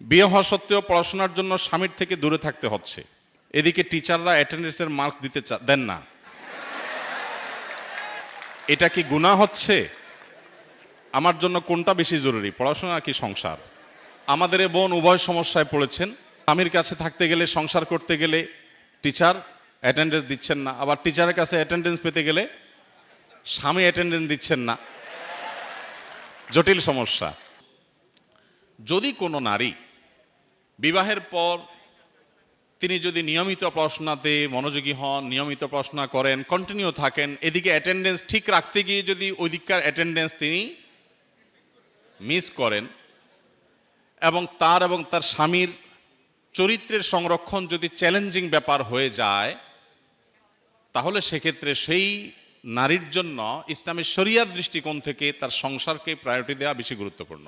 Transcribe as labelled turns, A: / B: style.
A: বিয়ে হওয়া সত্ত্বেও পড়াশোনার জন্য স্বামীর থেকে দূরে থাকতে হচ্ছে, এদিকে টিচাররা অ্যাটেন্ডেন্সের মার্কস দিতে দেন না। এটা কি গুনাহ হচ্ছে? আমার জন্য কোনটা বেশি জরুরি, পড়াশোনা কি সংসার? আমাদের এ বোন উভয় সমস্যায় পড়েছেন। স্বামীর কাছে থাকতে গেলে, সংসার করতে গেলে টিচার অ্যাটেন্ডেন্স দিচ্ছেন না, আবার টিচারের কাছে অ্যাটেন্ডেন্স পেতে গেলে স্বামী অ্যাটেন্ডেন্স দিচ্ছেন না। জটিল সমস্যা। যদি কোনো নারী বিবাহের পর তিনি যদি নিয়মিত পড়াশোনাতে মনোযোগী হন, নিয়মিত পড়াশোনা করেন, কন্টিনিউ থাকেন, এদিকে অ্যাটেন্ডেন্স ঠিক রাখতে গিয়ে যদি ওই দিককার অ্যাটেন্ডেন্স তিনি মিস করেন এবং তার স্বামীর চরিত্রের সংরক্ষণ যদি চ্যালেঞ্জিং ব্যাপার হয়ে যায়, তাহলে সেক্ষেত্রে সেই নারীর জন্য ইসলামের শরিয়াত দৃষ্টিকোণ থেকে তার সংসারকে প্রায়োরিটি দেওয়া বেশি গুরুত্বপূর্ণ।